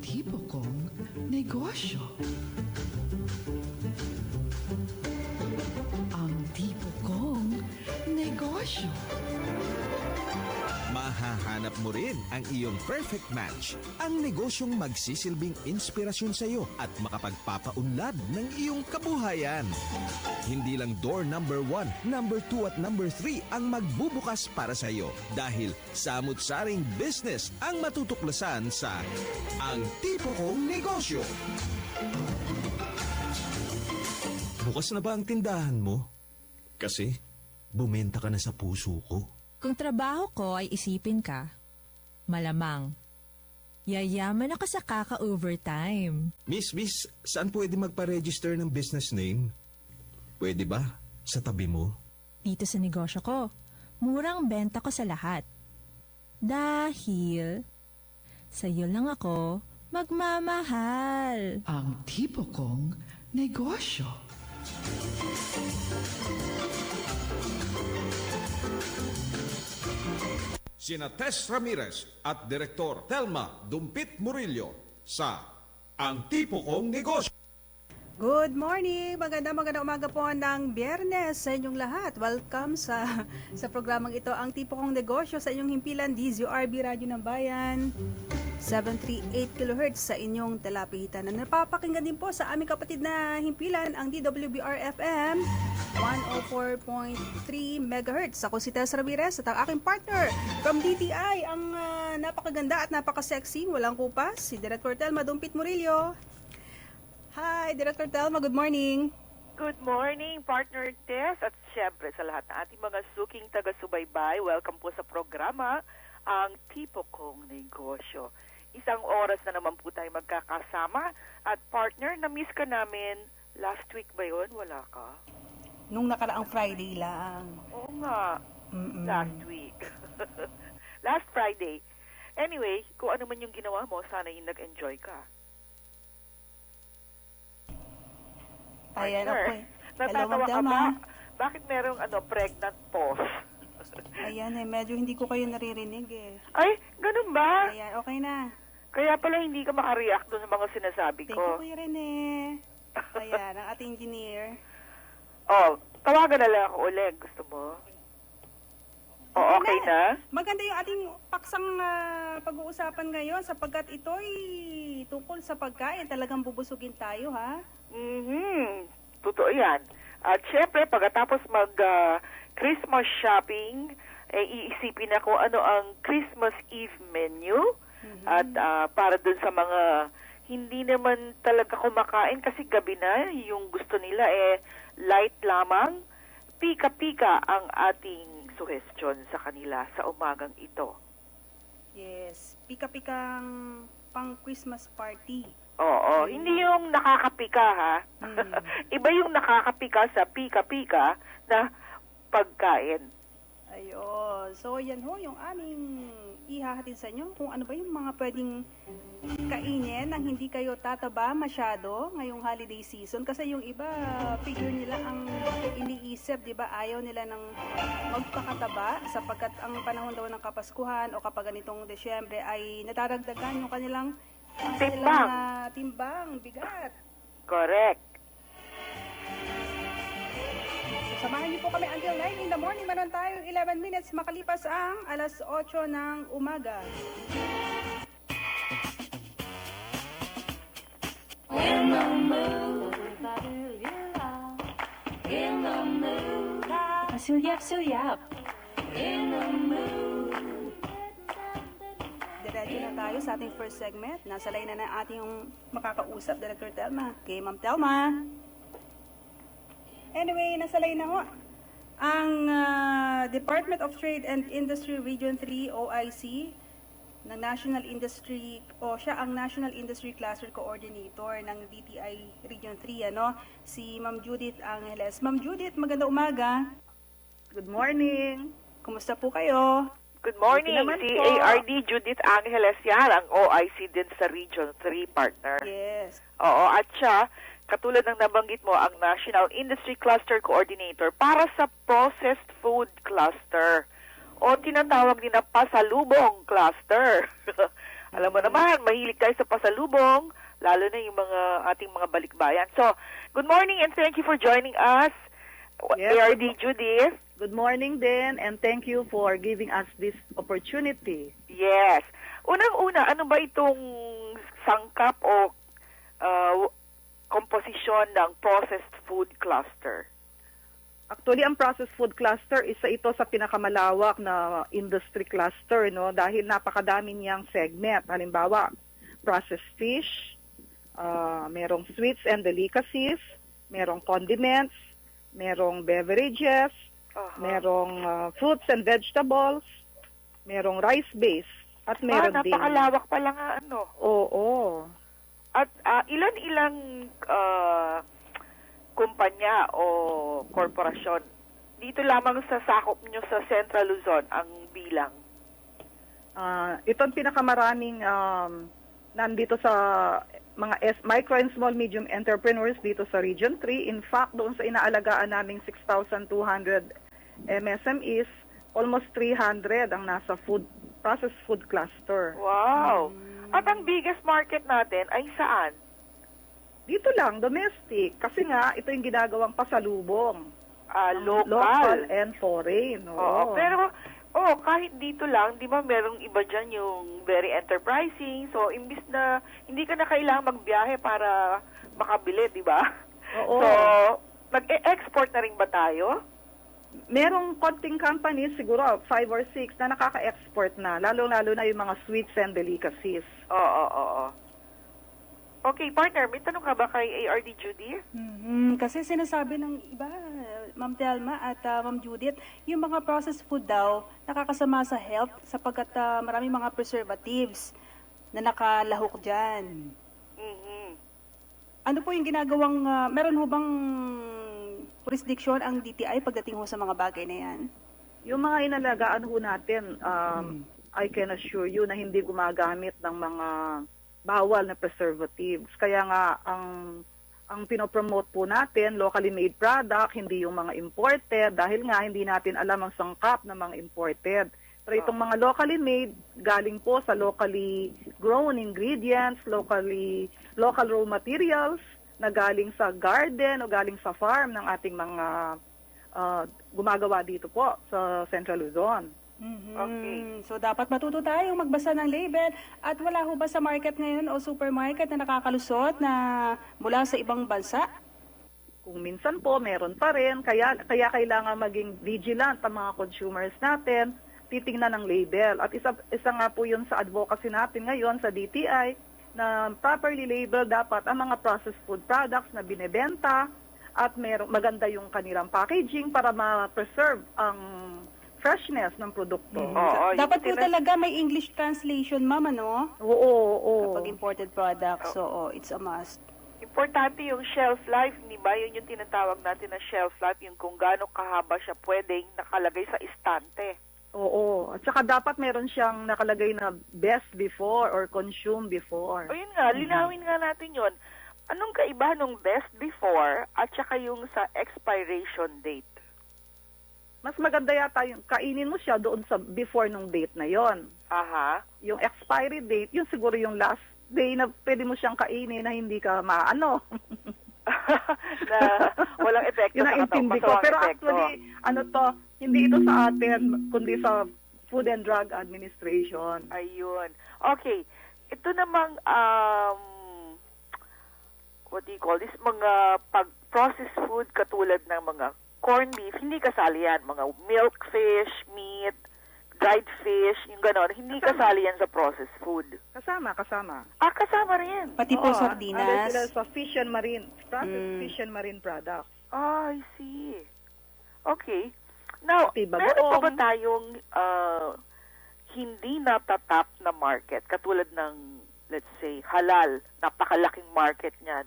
tipo kong negosyo. Ang tipo kong negosyo. Mahahanap mo rin ang iyong perfect match, ang negosyong magsisilbing inspirasyon sa iyo at makapagpapaunlad ng iyong kabuhayan. Hindi lang door number 1, number 2 at number 3 ang magbubukas para sa iyo dahil samut-saring business ang matutuklasan sa Ang Tipo Kong Negosyo. Bukas na ba ang tindahan mo? Kasi bumenta ka na sa puso ko. Kung trabaho ko ay isipin ka, malamang, yayaman ako sa kaka-overtime. Miss, saan pwede magpa-register ng business name? Pwede ba? Sa tabi mo? Dito sa negosyo ko, murang benta ko sa lahat. Dahil, sa'yo lang ako magmamahal. Ang tipo kong negosyo. Sina Tess Ramirez at Direktor Telma Dumpit Murillo sa Ang Tipo Kong Negosyo. Good morning! Magandang umaga po ng Biyernes sa inyong lahat. Welcome sa programang ito, Ang Tipo Kong Negosyo sa inyong himpilan, DZRB Radyo ng Bayan, 738 kHz sa inyong talapitan. Na napapakinggan din po sa aming kapatid na himpilan, ang DWBR-FM 104.3 MHz. Ako si Tess Ramirez at ang aking partner from DTI, ang napakaganda at napaka-sexy, walang kupas, si Director Telma Dumpit Murillo. Hi, Director Telma. Good morning. Good morning, partner Tess. At syempre sa lahat ng ating mga suking taga-subaybay, welcome po sa programa, Ang Tipo Kong Negosyo. Isang oras na naman po tayo magkakasama. At partner, na-miss ka namin last week ba yun? Wala ka? Nung nakaraang Friday lang. Oo nga, last week. Last Friday. Anyway, kung ano man yung ginawa mo, sana yung nag-enjoy ka. Ayan, Partner, okay. Hello, natatawa Ma'am ka Telma. ba? Bakit merong pregnant pause? Ayan, medyo hindi ko kayo naririnig eh. Ay, ganun ba? Ayan, okay na. Kaya pala hindi ka makareact doon sa mga sinasabi Thank you, ko. Kuya Rene. Ayan, ang ating engineer. Oh, tawagan na lang ako ulit. Gusto mo? Oh, okay na? Maganda yung ating paksang pag-uusapan ngayon sapagkat ito'y tungkol sa pagkain. Talagang bubusugin tayo, ha? Totoo yan. At syempre, pagkatapos mag-Christmas shopping, iisipin na kung ano ang Christmas Eve menu. At para dun sa mga hindi naman talaga kumakain kasi gabi na, yung gusto nila light lamang, pika-pika ang ating suggestion sa kanila sa umagang ito. Yes, pika-pikang pang-Christmas party. Oo, hindi yung nakakapika ha. Iba yung nakakapika sa pika-pika na pagkain. Ayun. So, yan ho yung aming ihahatid sa inyo kung ano ba yung mga pwedeng kainin nang hindi kayo tataba masyado ngayong holiday season. Kasi yung iba, figure nila ang iniisip, di ba? Ayaw nila ng magpakataba sapagkat ang panahon daw ng Kapaskuhan o kapag ganitong Desyembre ay nadaragdagan yung kanilang timbang, bigat. Correct. So, samahan niyo po kami until 9 in the morning. Meron tayong 11 minutes makalipas ang alas 8 ng umaga. In the mood, in the mood, sulyap. In the mood. Diretso na tayo sa ating first segment. Nasa line na ating makakausap, Director Telma. Kay Ma'am Telma. Anyway, nasa line na ho. Ang Department of Trade and Industry Region 3, OIC, ng National Industry, o siya ang National Industry Cluster Coordinator ng DTI Region 3, si Ma'am Judith Angeles. Ma'am Judith, magandang umaga. Good morning. Kumusta po kayo? Good morning. Si ARD Judith Angeles yan, ang OIC din sa Region 3 partner. Yes. Oo, at siya, katulad ng nabanggit mo, ang National Industry Cluster Coordinator para sa Processed Food Cluster o tinatawag din na pasalubong cluster. Alam mo naman, mahilig tayo sa pasalubong, lalo na yung mga ating mga balikbayan. So, good morning and thank you for joining us, Yes, ARD Judith. Good morning din, and thank you for giving us this opportunity. Yes. Unang-una, ano ba itong sangkap o komposisyon ng processed food cluster? Actually, ang processed food cluster, isa ito sa pinakamalawak na industry cluster, no? Dahil napakadami niyang segment. Halimbawa, processed fish, merong sweets and delicacies, merong condiments, merong beverages, merong fruits and vegetables, merong rice-based, at meron din. Napakalawak pala nga ano. Oo. At ilan-ilang kumpanya o korporasyon dito lamang sa sakop nyo sa Central Luzon ang bilang? Ito ang pinakamaraming nandito sa mga micro and small medium entrepreneurs dito sa Region 3. In fact, doon sa inaalagaan naming 6,200 MSMEs, almost 300 ang nasa processed food cluster. Wow! At ang biggest market natin ay saan? Dito lang, domestic. Kasi nga, ito yung ginagawang pasalubong. Local. And foreign. Oo. Pero, kahit dito lang, di ba merong iba dyan yung very enterprising. So, imbis na hindi ka na kailangan magbiyahe para makabili, di ba? Oo. So, nag-export na rin ba tayo? Merong konting companies, siguro 5 or 6, na nakaka-export na. Lalo-lalo na yung mga sweets and delicacies. Oo. Okay, partner, may tanong ka ba kay ARD Judy? Kasi sinasabi ng iba, Ma'am Telma at Ma'am Judith, yung mga processed food daw nakakasama sa health sapagkat maraming mga preservatives na nakalahok dyan. Ano po yung ginagawang, meron ho bang jurisdiction ang DTI pagdating ho sa mga bagay na yan? Yung mga inalagaan ho natin, I can assure you na hindi gumagamit ng mga bawal na preservatives. Kaya nga, ang pinopromote po natin, locally made product, hindi yung mga imported, dahil nga hindi natin alam ang sangkap ng mga imported. Pero itong mga locally made, galing po sa locally grown ingredients, local raw materials, na galing sa garden o galing sa farm ng ating mga gumagawa dito po sa Central Luzon. Okay. So dapat matuto tayong magbasa ng label at wala ho ba sa market ngayon o supermarket na nakakalusot na mula sa ibang bansa? Kung minsan po, meron pa rin. Kaya kailangan maging vigilant ang mga consumers natin, titingnan ng label. At isa nga po yun sa advocacy natin ngayon sa DTI, na properly label dapat ang mga processed food products na binebenta at maganda yung kanilang packaging para ma-preserve ang freshness ng produkto. Dapat po talaga may English translation, ma'am, ano? Oo. Kapag imported products, so it's a must. Importante yung shelf life, di ba? Yun yung tinatawag natin na shelf life, yung kung gaano kahaba siya pwedeng nakalagay sa istante. Oo. At saka dapat meron siyang nakalagay na best before or consume before. O yun nga, linawin nga natin yun. Anong kaiba nung best before at saka yung sa expiration date? Mas maganda yata yung kainin mo siya doon sa before nung date na yon. Aha. Yung expiry date, yun siguro yung last day na pwede mo siyang kainin na hindi ka maano. Na walang epekto Yun ang sa katawan. intindi ko. Pero actually, hindi ito sa atin, kundi sa Food and Drug Administration. Ayun. Okay. Ito namang, what do you call this? Mga pag-processed food katulad ng mga corned beef, hindi kasali yan. Mga milk fish, meat, dried fish, yung gano'n. Hindi kasali yan sa processed food. Kasama. Kasama rin. Pati po Oo, sardinas. ano sila sa fish and marine, processed fish and marine products. I see. Okay. Now, Diba, meron pa ba tayong hindi natatap na market? Katulad ng, let's say, halal, napakalaking market niyan.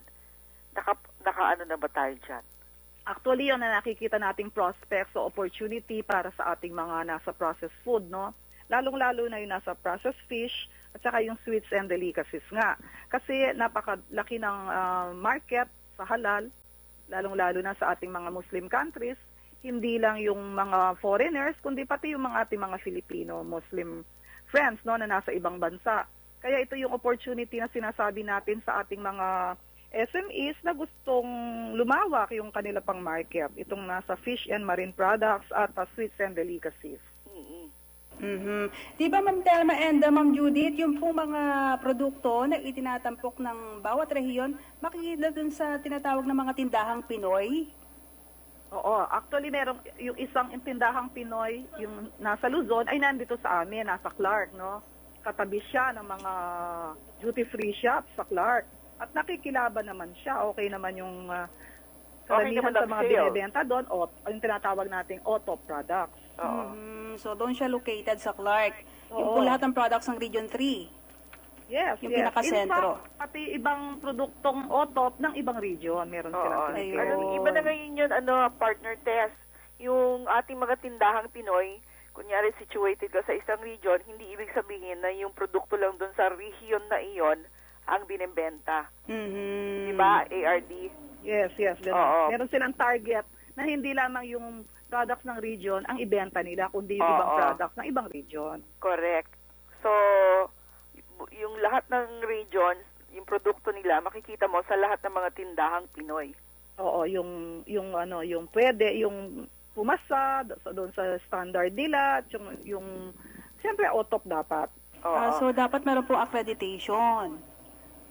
Naka-ano na ba tayo dyan? Actually, yun na nakikita nating prospects o opportunity para sa ating mga nasa processed food, no? Lalong-lalo na yung nasa processed fish at saka yung sweets and delicacies nga. Kasi napakalaki ng market sa halal, lalong-lalo na sa ating mga Muslim countries. Hindi lang yung mga foreigners, kundi pati yung mga ating mga Filipino Muslim friends, no, na nasa ibang bansa. Kaya ito yung opportunity na sinasabi natin sa ating mga SMEs na gustong lumawak yung kanila pang market. Itong nasa fish and marine products at sweets and delicacies. Mhm. Di ba, Ma'am Telma and Ma'am Judith, yung pong mga produkto na itinatampok ng bawat rehiyon, makikita dun sa tinatawag na mga tindahang Pinoy? Oo, actually meron yung isang tindahang Pinoy, yung nasa Luzon, ay nandito sa amin, nasa Clark, no? Katabi siya ng mga duty-free shops sa Clark. At nakikilaban naman siya, okay naman yung karamihan naman sa ang mga sale. binibenta doon, yung tinatawag nating auto products. Oo. So, doon siya located sa Clark. Yung Oo. po lahat ng products ng Region 3. Yes, Yung yes. pinakasentro. In fact, pati ibang produktong auto ng ibang region, meron silang Oo. tinitira. Ayun. Ano, iba na ngayon yun, partner test. Yung ating mga tindahang Pinoy, kunyari situated ka sa isang region, hindi ibig sabihin na yung produkto lang doon sa region na iyon ang binibenta. Mhm. Di ba, ARD? Yes, yes. Ganun. Oo. Meron silang target na hindi lamang yung products ng region ang ibenta nila, kundi yung Oo. ibang products ng ibang region. Correct. So, yung lahat ng regions, yung produkto nila, makikita mo sa lahat ng mga tindahang Pinoy. Oo, yung pwede, yung pumasa doon sa standard nila, at yung siyempre auto dapat. Oo. So, dapat meron po accreditation.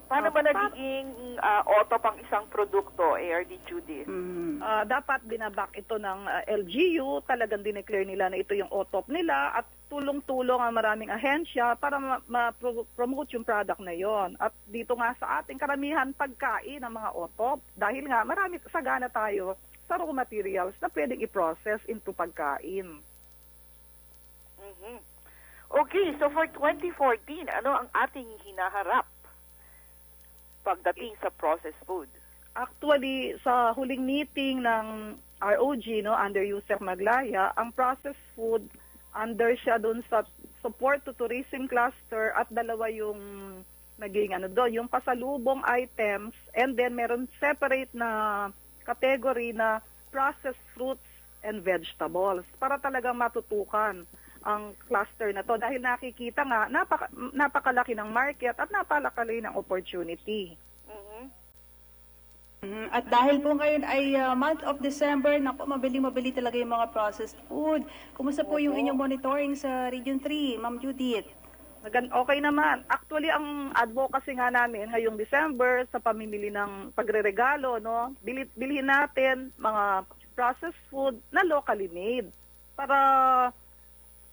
Paano ba nagiging auto pang isang produkto, ARD Judith? Mhm. Dapat binabak ito ng LGU, talagang dineclare nila na ito yung OTOP nila at tulong-tulong ang maraming ahensya para ma-promote yung product na yon. At dito nga sa ating karamihan pagkain ng mga OTOP, dahil nga marami sagana tayo sa raw materials na pwedeng i-process into pagkain. Mhm. Okay, so for 2014, ano ang ating hinaharap pagdating sa processed food? Actually, sa huling meeting ng ROG, no, under Yusef Maglaya, ang processed food, under siya doon sa support to tourism cluster at dalawa yung naging yung pasalubong items, and then meron separate na category na processed fruits and vegetables para talagang matutukan ang cluster na to dahil nakikita nga napakalaki ng market at napakalaki ng opportunity. Mhm. At dahil po ngayon ay month of December, naku, mabili talaga yung mga processed food. Kumusta po yung inyong monitoring sa Region 3, Ma'am Judith? Okay naman. Actually, ang advocacy nga namin ngayong December sa pamimili ng pagreregalo, no, bilhin natin mga processed food na locally made para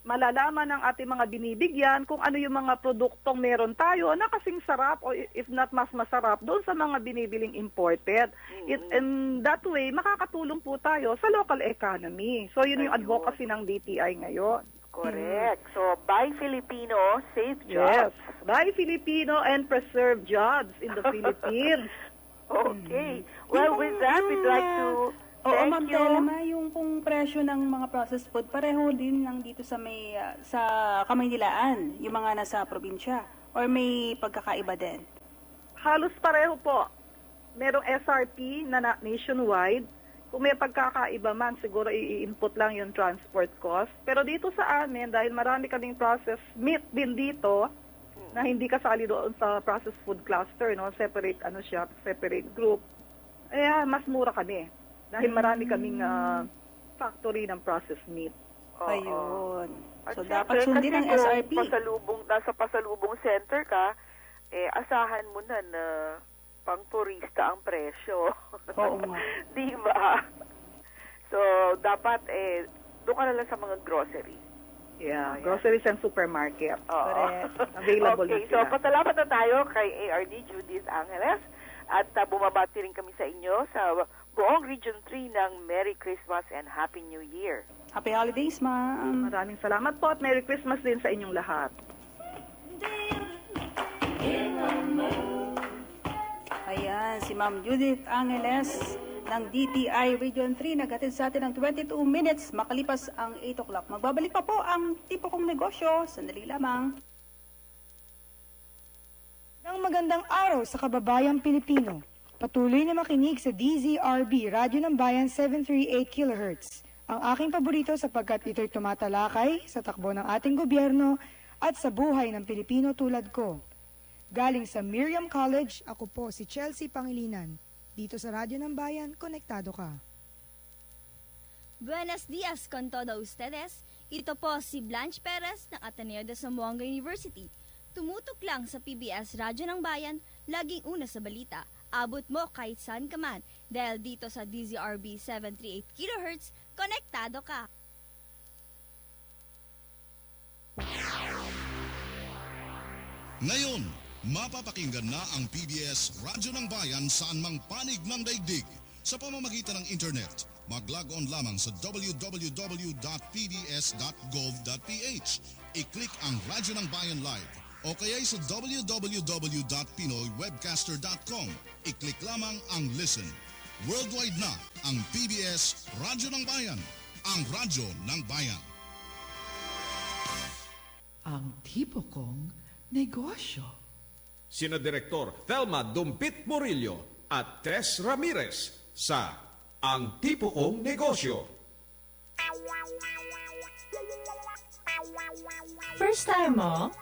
malalaman ng ating mga binibigyan kung ano yung mga produktong meron tayo na kasing sarap o if not mas masarap doon sa mga binibiling imported. In that way, makakatulong po tayo sa local economy. So yun yung Ayun. advocacy ng DTI ngayon. Correct. So, buy Filipino, save Yes. jobs. Buy Filipino and preserve jobs in the Philippines. Okay. Well, with that, we'd like to Oo, thank Ma'am you. Telma, yung pong presyo ng mga processed food, pareho din lang dito sa sa Kamaynilaan, yung mga nasa probinsya, or may pagkakaiba din? Halos pareho po. Merong SRP na nationwide. Kung may pagkakaiba man, siguro i-input lang yung transport cost. Pero dito sa amin, dahil marami kaming processed meat din dito, na hindi kasali doon sa processed food cluster, no, separate separate group. Mas mura kami. Dahil marami kaming factory ng processed meat. Oo. Ayun. At So, syempre, dapat sundin ang kasi SRP. kung nasa pasalubong center ka, asahan mo na na pang turista ang presyo. Oo nga. Di ba? So, dapat, doon ka na lang sa mga grocery. Yeah, Ayan. groceries and supermarket. Oo. Correct. Available okay, na so sila. pasalamat na tayo kay ARD Judith Angeles at bumabati rin kami sa inyo sa buong Region 3 ng Merry Christmas and Happy New Year. Happy holidays, Ma'am. Maraming salamat po at Merry Christmas din sa inyong lahat. Ayan, si Ma'am Judith Angeles ng DTI Region 3 naghatid sa atin ng 22 minutes makalipas ang 8 o'clock. Magbabalik pa po ang tipo kong negosyo. Sandali lamang. Magandang araw sa kababayang Pilipino. Patuloy na makinig sa DZRB, Radyo ng Bayan 738 kHz. Ang aking paborito sapagkat ito'y tumatalakay sa takbo ng ating gobyerno at sa buhay ng Pilipino tulad ko. Galing sa Miriam College, ako po si Chelsea Pangilinan. Dito sa Radyo ng Bayan, konektado ka. Buenos días con todos ustedes. Ito po si Blanche Perez ng Ateneo de Zamboanga University. Tumutok lang sa PBS Radyo ng Bayan, laging una sa balita. Abot mo kahit saan ka man. Dahil dito sa DZRB 738 kHz, konektado ka. Ngayon, mapapakinggan na ang PBS Radyo ng Bayan saan mang panig ng daigdig. Sa pamamagitan ng internet, mag-log on lamang sa www.pbs.gov.ph. I-click ang Radyo ng Bayan Live o kaya sa www.pinoywebcaster.com. I-click lamang ang Listen. Worldwide na ang PBS Radyo ng Bayan, ang radyo ng bayan. Ang tipo kong negosyo. Sina Direktor Thelma Dumpit Murillo at Tess Ramirez sa Ang Tipo Kong Negosyo. First time mo?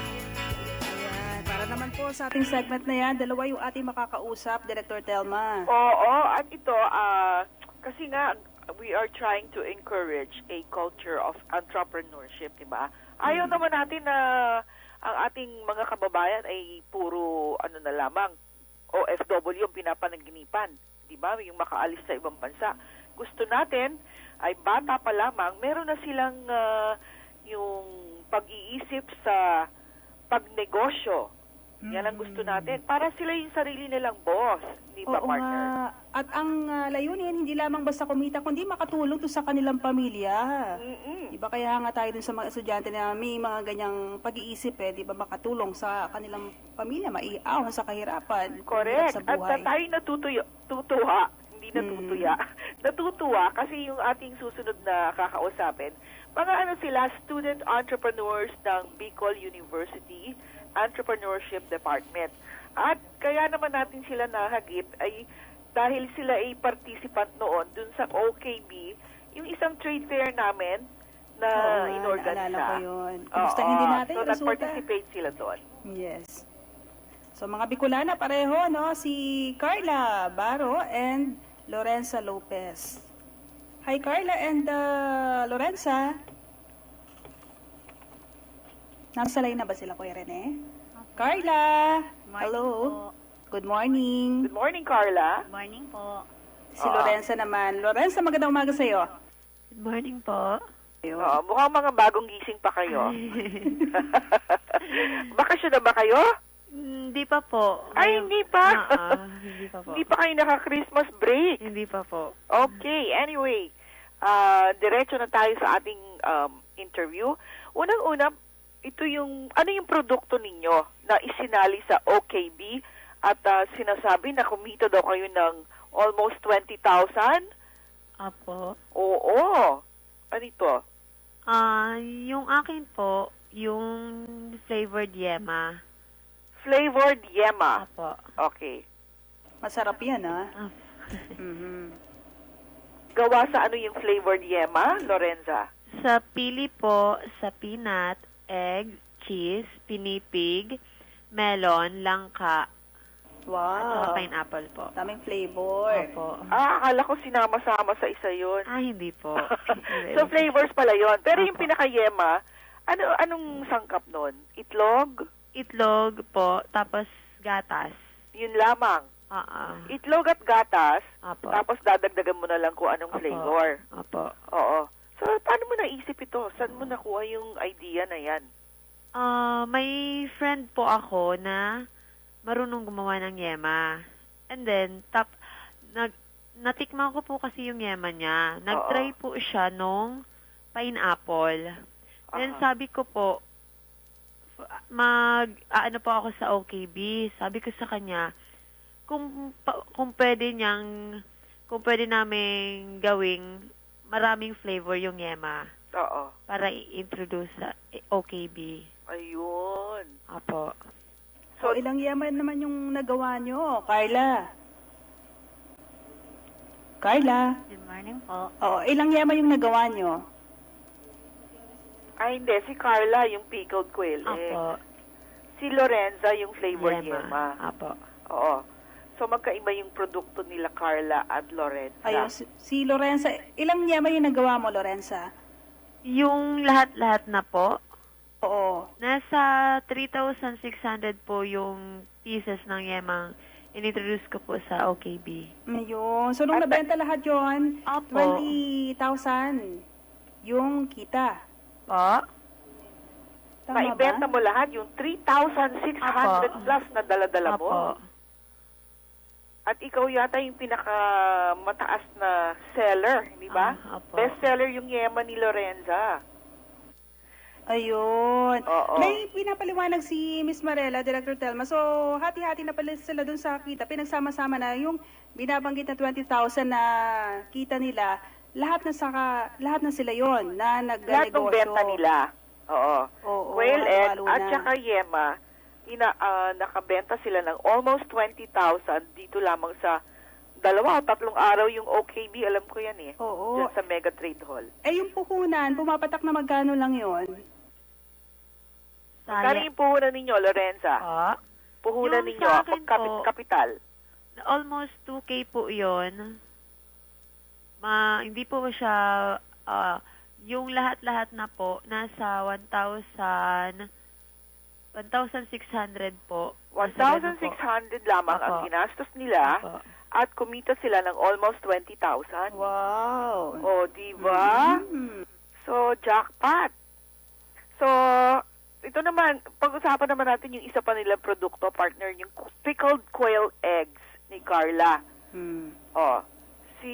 Ayan, para naman po sa ating segment na yan, dalawa yung ating makakausap, Director Thelma. Oo, at ito, kasi nga, we are trying to encourage a culture of entrepreneurship, di ba? Ayaw naman natin na ang ating mga kababayan ay puro, ano na lamang, OFW yung pinapanaginipan, di ba? Yung makaalis sa ibang bansa. Gusto natin, ay bata pa lamang, meron na silang yung pag-iisip sa pagnegosyo. Yan ang gusto natin. Para sila yung sarili nilang boss, di ba, Oo partner? nga. At ang layunin, hindi lamang basta kumita, kundi makatulong to sa kanilang pamilya. Di ba kaya nga tayo dun sa mga estudyante na may mga ganyang pag-iisip di ba makatulong sa kanilang pamilya, maiaw sa kahirapan. Correct. Sa At buhay. tayo natutuwa, hindi natutuya. Natutuwa kasi yung ating susunod na kakausapin, mga ano sila, student entrepreneurs ng Bicol University Entrepreneurship Department. At kaya naman natin sila nahagip ay dahil sila ay participant noon dun sa OKB, yung isang trade fair namin na inorganiza. Naalala ko yun. Kumustahin din natin so yung resulta. nag-participate sila doon. Yes. So mga Bicolana pareho, no? Si Carla Baro and Lorenza Lopez. Hi Carla and Lorenza. Nasa line na ba sila, Kuya Rene? Carla! Hello! Good morning! Good morning, Carla. Morning po. Si Lorenza naman. Lorenza, magandang umaga sa'yo. Good morning po. Mukhang mga bagong gising pa kayo. Bakasyon na ba kayo? Hindi pa po. Ay, hindi pa. Hindi pa po. Hindi pa kayo naka-Christmas break. Hindi pa po. Okay, anyway. Diretso na tayo sa ating interview. Unang-una, ito yung, ano yung produkto ninyo na isinali sa OKB at sinasabi na kumita daw kayo ng almost 20,000? Apo. Oo. Ano ito? Yung akin po, yung flavored yema. Flavored yema. Apo. Okay. Masarap yan, ha? Gawa sa ano yung flavored yema, Lorenza? Sa pili po, sa peanut, egg, cheese, pinipig, melon, langka, at saka Wow. pineapple po. Daming flavor. Opo. Akala ko sinama-sama sa isa yun. Hindi po. So, flavors pala yon. Pero yung Opo. pinaka-yema, anong sangkap nun? Itlog? Itlog po, tapos gatas. Yun lamang. Itlog at gatas, Apo. tapos dadagdagan mo na lang kung anong Opo. flavor. Opo. Oo. So, paano mo naisip ito? Saan mo nakuha yung idea na yan? May friend po ako na marunong gumawa ng yema. And then, natikman ko po kasi yung yema niya. Nag-try po siya nung pineapple. Then sabi ko po, ano po ako sa OKB. Sabi ko sa kanya, kung pwede naming gawing maraming flavor yung yema. Oo. Para i-introduce sa OKB. Ayun. Apo. So, ilang yaman naman yung nagawa nyo, Carla? Carla? Good morning po. Oo, ilang yaman yung nagawa nyo? Ay, hindi. Si Carla, yung pickled quail egg. Apo. Si Lorenza, yung flavored Yema. yema. Apo. Oo. So, magkaiba yung produkto nila Carla at Lorenza. Ayun, si Lorenza, ilang yema yung nagawa mo, Lorenza? Yung lahat-lahat na po, Oo. nasa 3,600 po yung pieces ng yemang inintroduce ko po sa OKB. Ayun. So, nung nabenta lahat yon, Opo. 20,000 yung kita. Po? Tama Maibenta ba? mo lahat yung 3,600 Apo. plus na dala-dala mo. Apo. At ikaw yata yung pinakamataas na seller, di ba? Apo. Best seller yung yema ni Lorenza. Ayun. Oo. May pinapaliwanag si Miss Marela, Director Telma. So, hati-hati na pala sila dun sa kita. Pinagsama-sama na yung binabanggit na 20,000 na kita nila. Lahat na sila yon na nagnegosyo. Lahat ng benta nila. Oo. Oo, Quail egg halo-halo at na. saka yema, nakabenta sila ng almost 20,000 dito lamang sa 2 o 3 araw yung OKB. Alam ko yan eh. Oo. Diyan sa Mega Trade Hall. Eh, yung puhunan, pumapatak na magkano lang yon? Kano yung puhunan ninyo, Lorenza? Puhunan Yung ninyo, sa akin po, kapital. almost 2K po yun. Hindi po siya, yung lahat-lahat na po, nasa 1,600 po. 1,600 lamang ang Apo. ginastos nila Apo. at kumita sila ng almost 20,000. Wow. O, di ba? So, jackpot. So, ito naman, pag-usapan naman natin yung isa pa nilang produkto, partner, yung pickled quail eggs ni Carla. O, si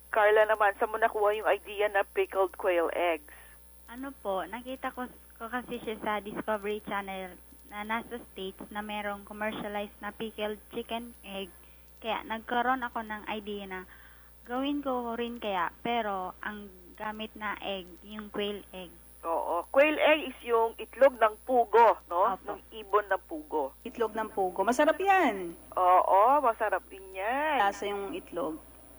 Carla naman, saan mo nakuha yung idea na pickled quail eggs? Ano po, nakita ko kasi siya sa Discovery Channel na nasa States na merong commercialized na pickled chicken egg. Kaya nagkaroon ako ng idea na gawin ko rin kaya, pero ang gamit na egg, yung quail egg. Oo. Quail egg is yung itlog ng pugo, no? Opo. Ng ibon na pugo. Itlog ng pugo. Masarap yan. Oo, masarap din yan. Lasa yung itlog.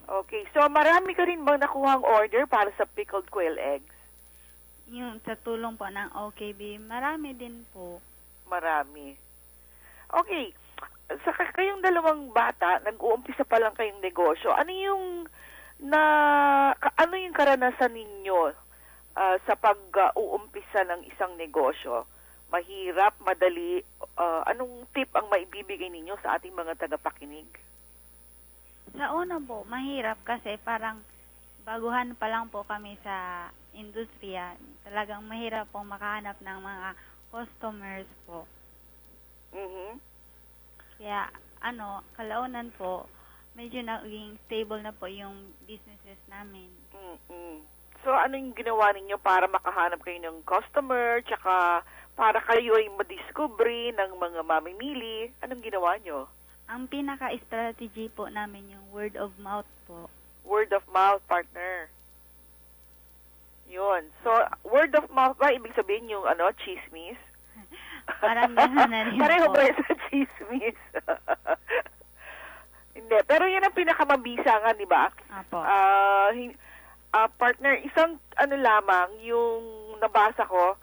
Okay, so marami ka rin bang nakuhang order para sa pickled quail eggs? Yung sa tulong po ng OKB, marami din po. Marami. Okay, sa kayong dalawang bata, nag-uumpisa pa lang kayong negosyo. Ano yung karanasan ninyo sa pag-uumpisa ng isang negosyo? Mahirap, madali, anong tip ang maibibigay ninyo sa ating mga tagapakinig? Sa una po, mahirap kasi parang baguhan pa lang po kami sa industriya. Talagang mahirap pong makahanap ng mga customers po. Mhm. Kaya kalaunan po, medyo naging stable na po yung businesses namin. Mm-mm. So, ano yung ginawa ninyo para makahanap kayo ng customer, tsaka para kayo ay madiscovery ng mga mamimili? Anong ginawa nyo? Ang pinaka-strategy po namin yung word of mouth po. Word of mouth, partner. Yun. So, word of mouth ba, ibig sabihin yung chismis? Parang gano'n na rin Pareho po. ba yun sa chismis? Hindi. Pero yan ang pinakamabisangan, di ba? Apo. Partner, isang lamang yung nabasa ko,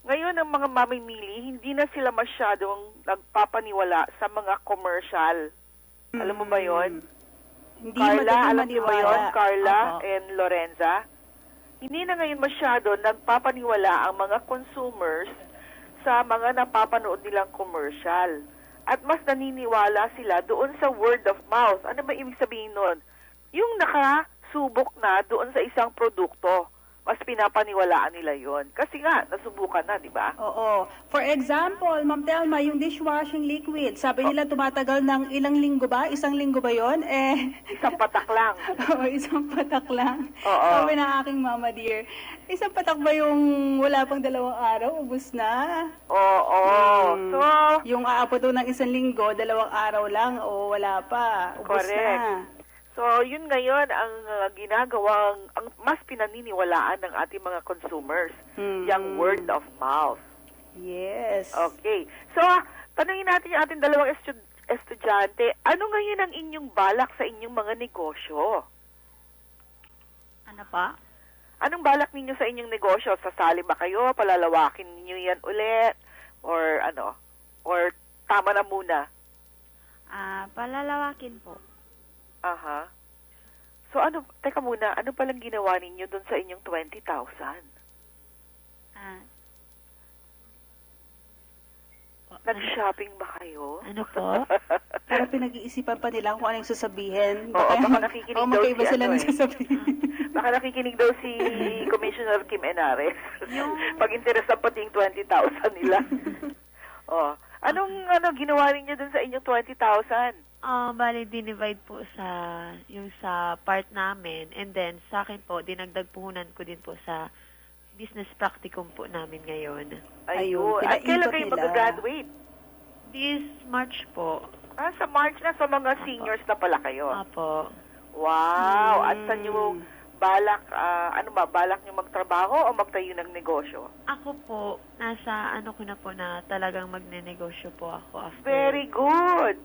ngayon ang mga mamimili, hindi na sila masyadong nagpapaniwala sa mga commercial. Alam mo ba yon? Hindi Carla, madaling alam mo ba maniwala. yon? Carla Opo. and Lorenza? Hindi na ngayon masyado nagpapaniwala ang mga consumers sa mga napapanood nilang commercial. At mas naniniwala sila doon sa word of mouth. Ano ba ibig sabihin nun? Yung nakasubok na doon sa isang produkto, mas pinapaniwalaan nila yon. Kasi nga, nasubukan na, di ba? Oo. For example, Ma'am Telma, yung dishwashing liquid, sabi nila tumatagal ng ilang linggo ba? Isang linggo ba yon? Isang patak lang. Oo, isang patak lang. Oo. Sabi ng aking mama dear, isang patak ba yung wala pang 2 araw, ubus na? Oo. So, yung aabot ng isang linggo, 2 araw lang, o wala pa, ubus correct. na. So, yun ngayon ang ginagawang, ang mas pinaniniwalaan ng ating mga consumers, yung word of mouth. Yes. Okay. So, tanungin natin yung ating dalawang estudyante, ano ngayon ang inyong balak sa inyong mga negosyo? Ano pa? Anong balak ninyo sa inyong negosyo? Sasali ba kayo? Palalawakin niyo yan ulit? Or ano? Or tama na muna? Palalawakin po. Aha. So ano, teka muna, ano palang ginawa ninyo doon sa inyong 20,000? Nag-shopping ba kayo? Ano po? Para pinag-iisipan pa nila kung ano yung sasabihin. Oo, baka nakikinig daw magkaiba si sila ano ng sasabihin. Baka nakikinig daw si Commissioner Kim Enares. Pag interesan pati yung 20,000 nila. Oh. Anong ginawa niyo dun sa inyong 20,000? Bali, dinivide po yung sa part namin. And then, sa akin po, dinagdag puhunan ko din po sa business practicum po namin ngayon. Ayun. At kailan kayo mag-graduate? This March po. Sa March na, sa mga seniors na pala kayo. Apo. Wow. At saan nyo balak, balak nyo magtrabaho o magtayo ng negosyo? Ako po, nasa ko na po na talagang magne-negosyo po ako after. Very good.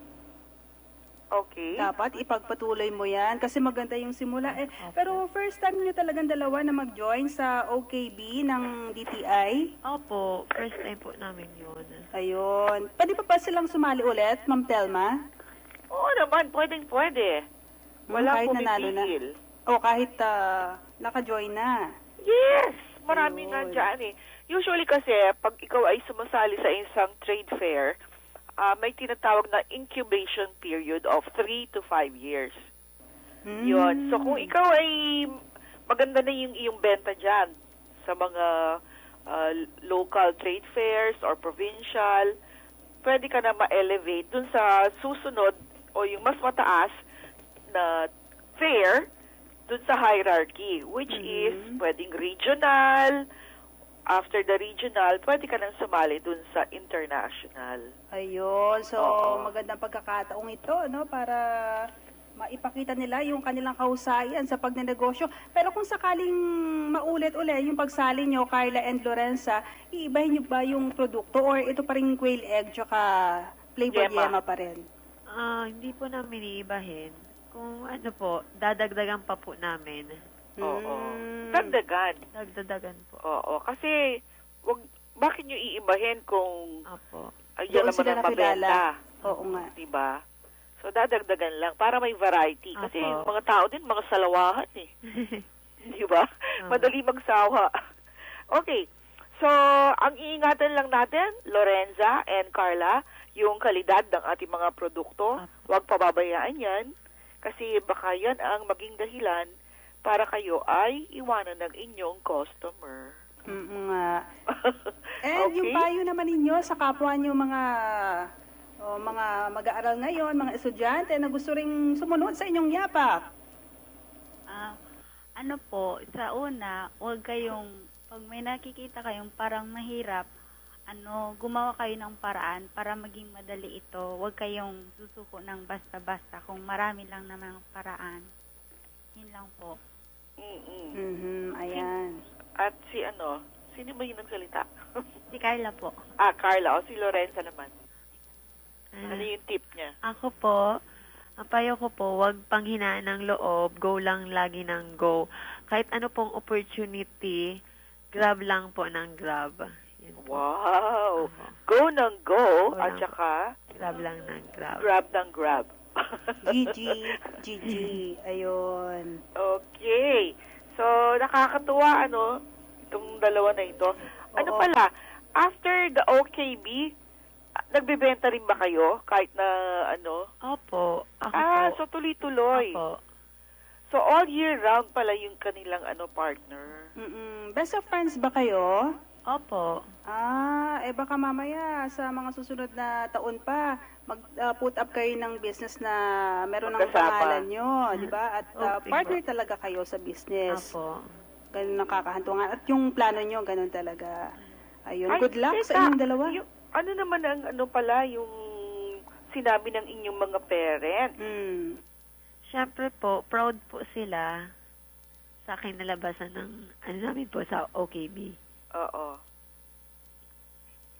Okay. Dapat ipagpatuloy mo yan kasi maganda yung simula. Pero first time nyo talagang dalawa na mag-join sa OKB ng DTI? Opo, first time po namin yun. Ayun. Pwede pa silang sumali ulit, Ma'am Telma? Oo naman, pwede. Wala kahit po nanalo na. pipigil. O kahit naka-join na. Yes! Marami nga dyan eh. Usually kasi, pag ikaw ay sumasali sa isang trade fair, may tinatawag na incubation period of 3 to 5 years. Yun. So kung ikaw ay maganda na yung iyong benta dyan sa mga local trade fairs or provincial, pwede ka na ma-elevate dun sa susunod o yung mas mataas na fair dun sa hierarchy, which is pwedeng regional. After the regional, pwede ka nang sumali dun sa international. Ayun. So, magandang pagkakataong ito, no? Para maipakita nila yung kanilang kahusayan sa pagnenegosyo. Pero kung sakaling maulit-ulit yung pagsali nyo, Carla and Lorenza, iibahin nyo ba yung produkto or ito pa rin quail egg tsaka flavored yema pa rin? Hindi po namin iibahin. Kung dadagdagan pa po namin. Oo. Dagdagan. Dagdagan po. Oo. Kasi, bakit nyo iibahin kung Doon ayun naman sila ang mabenta? Oo nga. Diba? So, dadagdagan lang para may variety. Kasi mga tao din, mga salawahan eh. Diba? Madali magsawa. Okay. So, ang iingatan lang natin, Lorenza and Carla, yung kalidad ng ating mga produkto. Huwag pababayaan yan. Kasi baka yan ang maging dahilan para kayo ay iwanan ng inyong customer. Nga. And yung payo naman ninyo sa kapwa nyo mga mag-aaral ngayon, mga estudyante na gusto ring sumunod sa inyong yapak. Sa una, huwag kayong, pag may nakikita kayong parang mahirap, gumawa kayo ng paraan para maging madali ito. Huwag kayong susuko ng basta-basta kung marami lang naman ang paraan. Yun lang po. Ayan. At sino ba yung nagsalita? Si Carla po. Carla. O si Lorenza naman. Ano yung tip niya? Ako po, ang payo ko po, huwag panghinaan ng loob, go lang lagi ng go. Kahit ano pong opportunity, grab lang po ng grab. Yun po. Wow! Go ng go, at saka grab lang ng grab. Grab ng grab. GG. Ayun. Okay. So, nakakatuwa, itong dalawa na ito. Pala, after the OKB, nagbebenta rin ba kayo? Kahit na, Opo. Ako po. So tuloy-tuloy. Opo. So, all year round pala yung kanilang, partner. Best of friends ba kayo? Opo. Baka mamaya sa mga susunod na taon pa, mag-put up kayo ng business na meron ng pangalan nyo, di ba? At partner talaga kayo sa business. Opo. Ganun nakakahantungan. At yung plano nyo, ganun talaga. Ayun, good luck sa inyong dalawa. Ano naman ang yung sinabi ng inyong mga parents? Siyempre po, proud po sila sa akin nalabasan ng namin po sa OKB. Oo.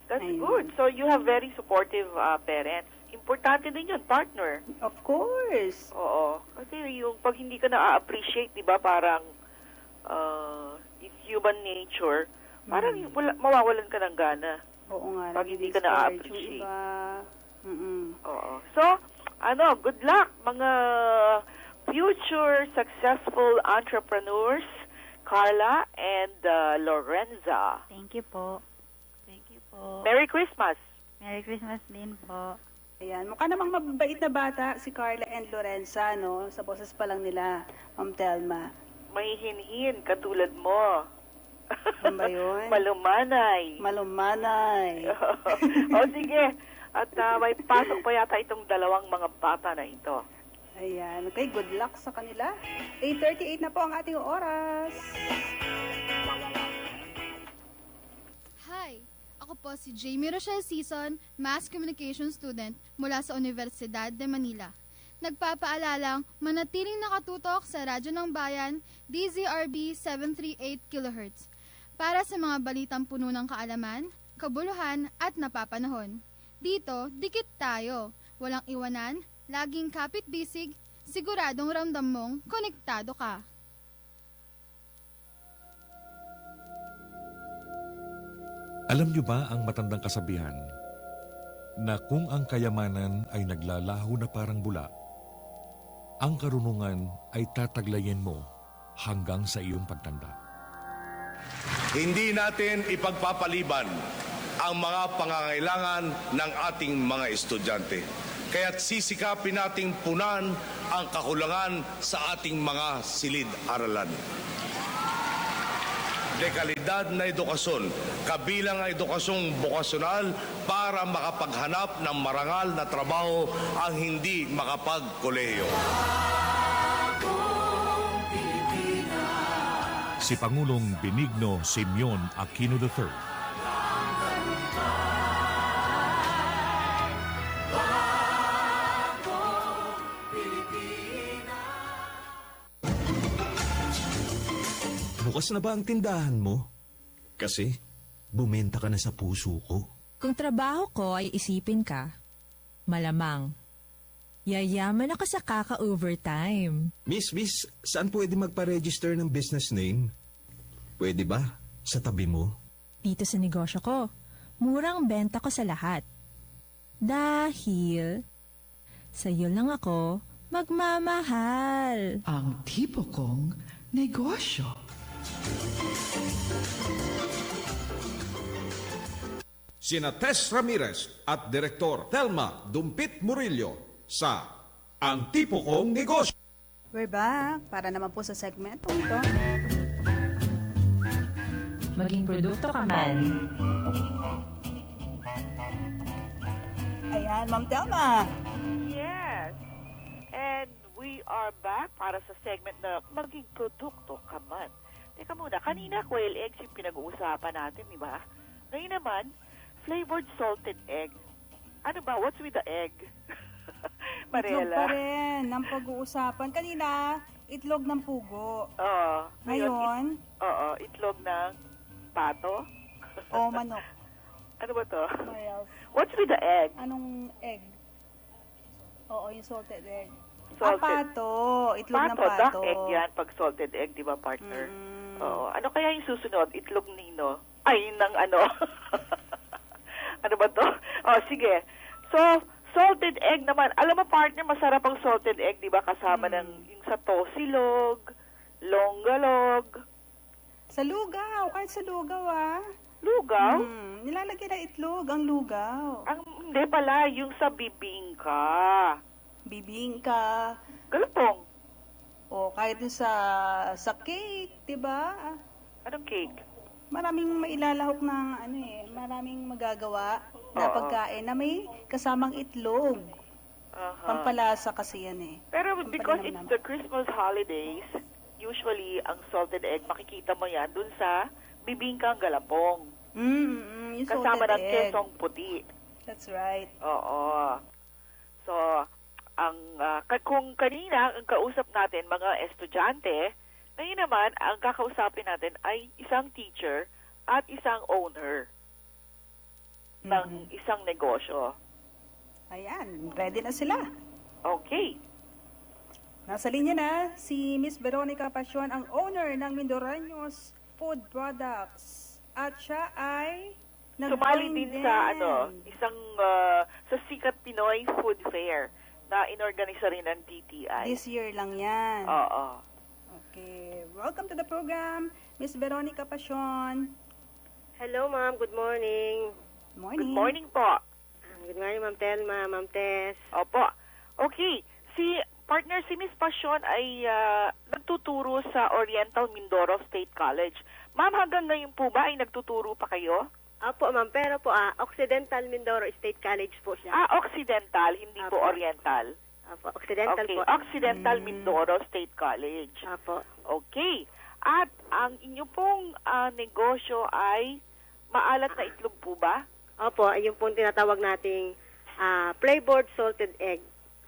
That's good. So, you have very supportive parents. Importante din yun, partner. Of course. Oo. Kasi yung pag hindi ka na-appreciate, di ba, parang it's human nature, parang mawawalan ka ng gana. Oo nga. Pag hindi ka nadi-discourage yung na-appreciate. iba. Mm-mm. Oo. So, good luck mga future successful entrepreneurs, Carla and Lorenza. Thank you po. Thank you po. Merry Christmas! Merry Christmas din po. Ayan, mukha namang mabait na bata si Carla and Lorenza, no? Sa boses pa lang nila, Ma'am Telma. May hinhin katulad mo. Ano ba yun? Malumanay. Malumanay. O sige. At may pasok pa yata itong dalawang mga bata na ito. Ayan. Okay, good luck sa kanila. 8:38 na po ang ating oras. Hi! Ako po si Jamie Rochelle Season, Mass Communication Student mula sa Universidad de Manila. Nagpapaalalang manatiling nakatutok sa Radyo ng Bayan, DZRB 738 kHz para sa mga balitang puno ng kaalaman, kabuluhan at napapanahon. Dito, dikit tayo. Walang iwanan, laging kapit-bisig, siguradong ramdam mong konektado ka. Alam niyo ba ang matandang kasabihan na kung ang kayamanan ay naglalaho na parang bula, ang karunungan ay tataglayin mo hanggang sa iyong pagtanda. Hindi natin ipagpapaliban ang mga pangangailangan ng ating mga estudyante. Kaya't sisikapin nating punan ang kakulangan sa ating mga silid-aralan. Dekalidad na edukasyon, kabilang ang edukasyong bokasyonal para makapaghanap ng marangal na trabaho ang hindi makapagkolehiyo. Si Pangulong Benigno Simeon Aquino III. Bukas na ba ang tindahan mo? Kasi bumenta ka na sa puso ko. Kung trabaho ko ay isipin ka, malamang, yayaman ako sa kaka-overtime. Miss, saan pwede magpa-register ng business name? Pwede ba? Sa tabi mo? Dito sa negosyo ko, murang benta ko sa lahat. Dahil, sa'yo lang ako magmamahal. Ang tipo kong negosyo. Sina Tess Ramirez at Direktor Telma Dumpit Murillo sa Ang Tipo Kong Negosyo. We're back para naman po sa segment ito. Maging produkto ka man. Ayan, Ma'am Telma. Yes. And we are back para sa segment na maging produkto ka man. Teka muna, kanina quail eggs yung pinag-uusapan natin, di ba? Ngayon naman, flavored salted egg. Ano ba? What's with the egg? Itlog pa rin ang pag-uusapan. Kanina, itlog ng pugo. Oo. Ngayon? Itlog ng pato. O manok. Ano ba to? What else? What's with the egg? Anong egg? Oo, yung salted egg. Salted. Pato. Itlog ng pato. Duck egg yan pag salted egg, di ba, partner? Oo. Ano kaya yung susunod? Itlog nino? Ay, ng ano? Ano ba to? Sige. So, salted egg naman. Alam mo, partner, masarap ang salted egg, di ba? Kasama ng yung sa tosilog, longgalog. Sa lugaw. Kahit sa lugaw, Lugaw? Nilalagyan na itlog ang lugaw. Hindi pala, yung sa bibingka. Bibingka. Galapong. O kahit yung sa cake, di ba? Anong cake? Maraming mailalahok ng maraming magagawa na pagkain na may kasamang itlog. Pampalasa kasi yan eh. Pero because it's the Christmas holidays, usually ang salted egg, makikita mo yan dun sa bibingkang galapong. Yung kasama salted ng egg. kesong puti. That's right. Oo. So, kung kanina ang kausap natin mga estudyante, ngayon naman ang kakausapin natin ay isang teacher at isang owner ng isang negosyo. Ayan, ready na sila. Okay. Nasa linya na si Miss Veronica Pasyon, ang owner ng Mindoreños food products. At siya ay Sumali nag-join din sa isang sa Sikat Pinoy Food Fair na inorganisa rin ng DTI. This year lang yan. Oo. Okay. Welcome to the program, Miss Veronica Pasion. Hello, ma'am. Good morning. Morning. Good morning po. Good morning, Ma'am Telma, Ma'am Tess. Opo. Okay. Si Miss Passion ay nagtuturo sa Oriental Mindoro State College. Ma'am, hanggang ngayon po ba ay nagtuturo pa kayo? Opo, ma'am. Pero po, Occidental Mindoro State College po siya. Occidental, hindi po Oriental. Opo, Occidental okay. po. Occidental Mindoro State College. Opo. Okay. At ang inyo pong negosyo ay maalat na itlog po ba? Opo, yung pong tinatawag nating flavored salted egg.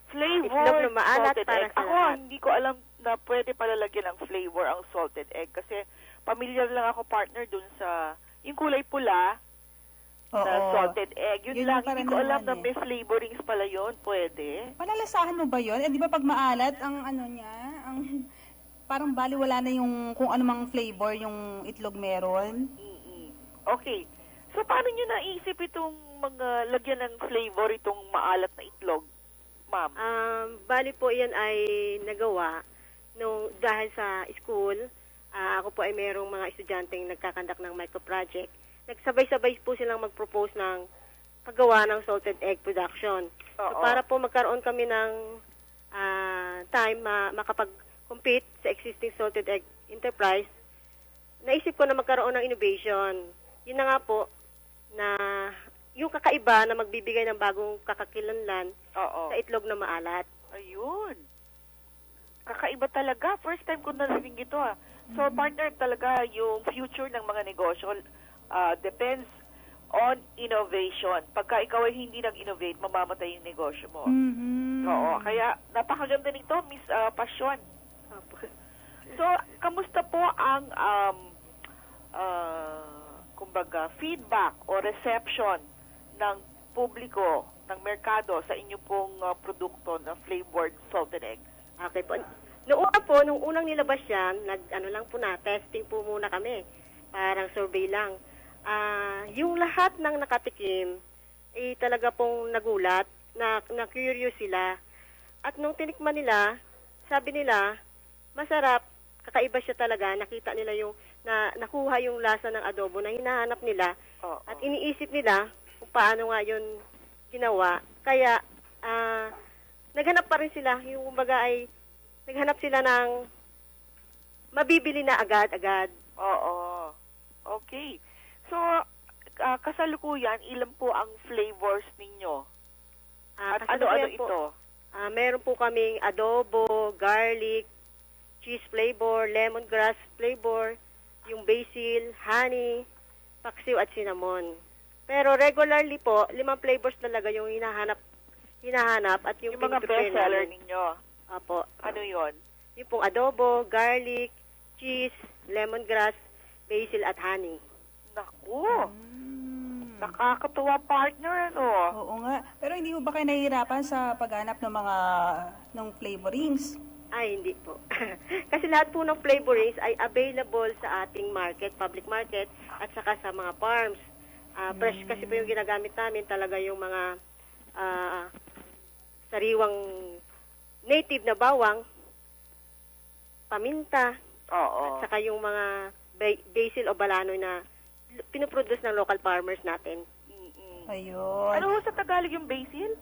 Itlog Flavor na maalat salted para egg. sa Ako, lahat. hindi ko alam na pwede palalagyan ng flavor ang salted egg kasi familiar lang ako partner dun sa yung kulay pula na salted egg. Yun lang, hindi ko alam na may flavorings pala yun. Pwede. Palalasahan mo ba yun? Di ba pag maalat, ang parang bali wala na yung kung anumang flavor yung itlog meron? Okay. So, paano nyo naisip itong mga lagyan ng flavor itong maalat na itlog, ma'am? Bali po yan ay nagawa dahil sa school. Ako po ay merong mga estudyanteng nagkakandak ng micro-project. Nagsabay-sabay po silang mag-propose ng paggawa ng salted egg production. So, para po magkaroon kami ng time makapag-compete sa existing salted egg enterprise, naisip ko na magkaroon ng innovation. Yun na nga po, na yung kakaiba na magbibigay ng bagong kakakilanlan sa itlog na maalat. Ayun. Kakaiba talaga. First time ko narinig ito. So, partner, talaga yung future ng mga negosyo depends on innovation. Pagka ikaw ay hindi nag-innovate, mamamatay yung negosyo mo. Oo. Kaya, napakaganda nito, Miss Passion. So, kamusta po ang kumbaga, feedback o reception ng publiko, ng merkado sa inyo pong produkto na flavored salted eggs? Okay po. Nung unang nilabas yan, lang po testing po muna kami. Parang survey lang. Yung lahat ng nakatikim, talaga pong nagulat, na-curious sila. At nung tinikman nila, sabi nila, masarap, kakaiba siya talaga. Nakita nila nakuha yung lasa ng adobo na hinahanap nila. At iniisip nila kung paano nga yun ginawa. Kaya, naghanap pa rin sila. Yung kumbaga ay, naghanap sila ng mabibili na agad-agad. Oo. Okay. So, kasalukuyan, ilan po ang flavors ninyo? At ano-ano ito? Meron po kaming adobo, garlic, cheese flavor, lemongrass flavor, yung basil, honey, paksiw at cinnamon. Pero regularly po, 5 flavors talaga yung hinahanap at yung mga best-seller ninyo. Apo. Ano yon? Yung pong adobo, garlic, cheese, lemongrass, basil at honey. Naku! Nakakatuwa partner, ano? Oo nga. Pero hindi mo ba kayo nahihirapan sa paghanap ng flavorings? Ay, hindi po. Kasi lahat po ng flavorings ay available sa ating market, public market, at saka sa mga farms. Fresh kasi po yung ginagamit namin, talaga yung mga sariwang native na bawang, paminta, at saka yung mga basil o balanoy na pinoproduce ng local farmers natin. Ayun. Ano sa Tagalog yung basil?